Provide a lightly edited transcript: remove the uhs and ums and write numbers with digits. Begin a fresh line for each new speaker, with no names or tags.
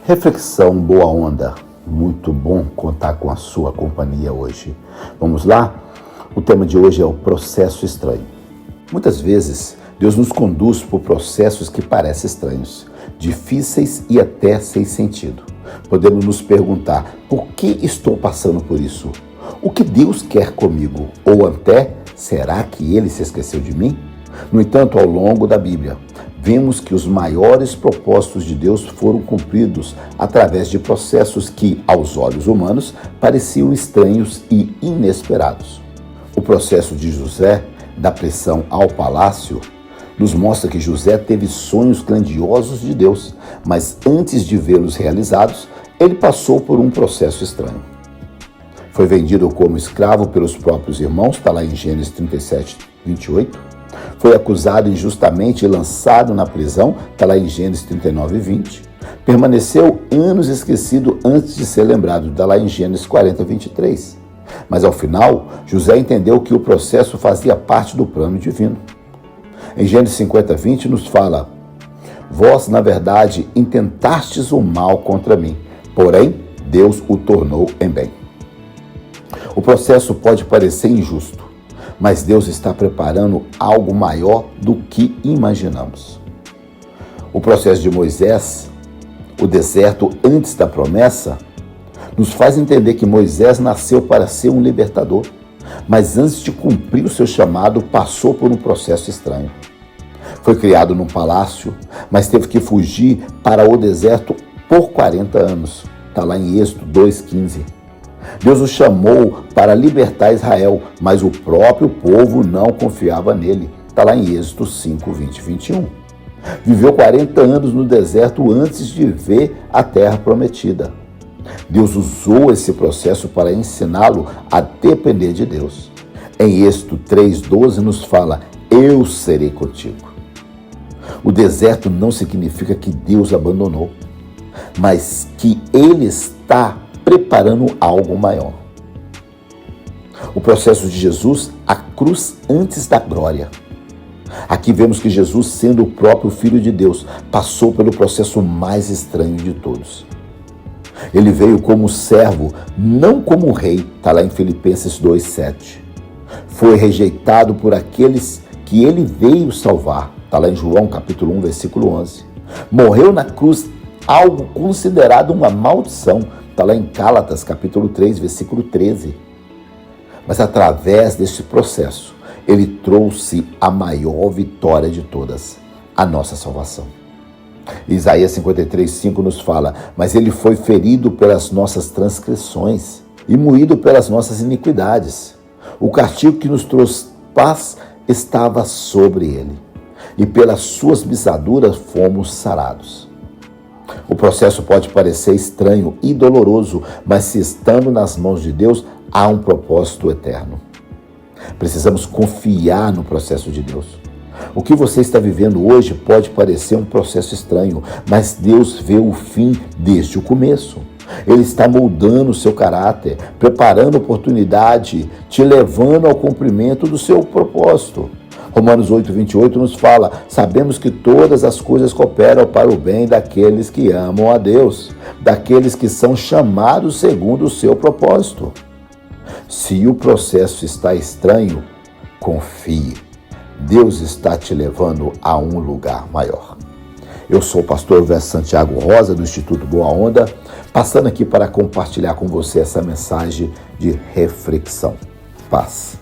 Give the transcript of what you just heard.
Reflexão boa onda. Muito bom contar com a sua companhia hoje. Vamos lá? O tema de hoje é o processo estranho. Muitas vezes, Deus nos conduz por processos que parecem estranhos, difíceis e até sem sentido. Podemos nos perguntar, por que estou passando por isso? O que Deus quer comigo? Ou até, será que Ele se esqueceu de mim? No entanto, ao longo da Bíblia, vemos que os maiores propósitos de Deus foram cumpridos através de processos que, aos olhos humanos, pareciam estranhos e inesperados. O processo de José, da prisão ao palácio, nos mostra que José teve sonhos grandiosos de Deus, mas antes de vê-los realizados, ele passou por um processo estranho. Foi vendido como escravo pelos próprios irmãos, está lá em Gênesis 37, 28. Foi acusado injustamente e lançado na prisão, está lá em Gênesis 39, 20. Permaneceu anos esquecido antes de ser lembrado, está lá em Gênesis 40, 23. Mas ao final, José entendeu que o processo fazia parte do plano divino. Em Gênesis 50, 20 nos fala: vós, na verdade, intentastes o mal contra mim, porém Deus o tornou em bem. O processo pode parecer injusto, mas Deus está preparando algo maior do que imaginamos. O processo de Moisés, o deserto antes da promessa, nos faz entender que Moisés nasceu para ser um libertador, mas antes de cumprir o seu chamado, passou por um processo estranho. Foi criado num palácio, mas teve que fugir para o deserto por 40 anos. Está lá em Êxodo 2,15. Deus o chamou para libertar Israel, mas o próprio povo não confiava nele. Está lá em Êxodo 5, 20 e 21. Viveu 40 anos no deserto antes de ver a terra prometida. Deus usou esse processo para ensiná-lo a depender de Deus. Em Êxodo 3,12 nos fala: eu serei contigo. O deserto não significa que Deus abandonou, mas que Ele está preparando algo maior. O processo de Jesus, a cruz antes da glória. Aqui vemos que Jesus, sendo o próprio Filho de Deus, passou pelo processo mais estranho de todos. Ele veio como servo, não como rei, está lá em Filipenses 2,7. Foi rejeitado por aqueles que ele veio salvar, está lá em João capítulo 1, versículo 11. Morreu na cruz, algo considerado uma maldição, está lá em Gálatas capítulo 3, versículo 13. Mas através desse processo, ele trouxe a maior vitória de todas, a nossa salvação. Isaías 53,5 nos fala: mas ele foi ferido pelas nossas transgressões e moído pelas nossas iniquidades. O castigo que nos trouxe paz estava sobre ele, e pelas suas pisaduras fomos sarados. O processo pode parecer estranho e doloroso, mas se estando nas mãos de Deus, há um propósito eterno. Precisamos confiar no processo de Deus. O que você está vivendo hoje pode parecer um processo estranho, mas Deus vê o fim desde o começo. Ele está moldando o seu caráter, preparando oportunidade, te levando ao cumprimento do seu propósito. Romanos 8,28 nos fala: sabemos que todas as coisas cooperam para o bem daqueles que amam a Deus, daqueles que são chamados segundo o seu propósito. Se o processo está estranho, confie. Deus está te levando a um lugar maior. Eu sou o pastor Verso Santiago Rosa, do Instituto Boa Onda, passando aqui para compartilhar com você essa mensagem de reflexão. Paz.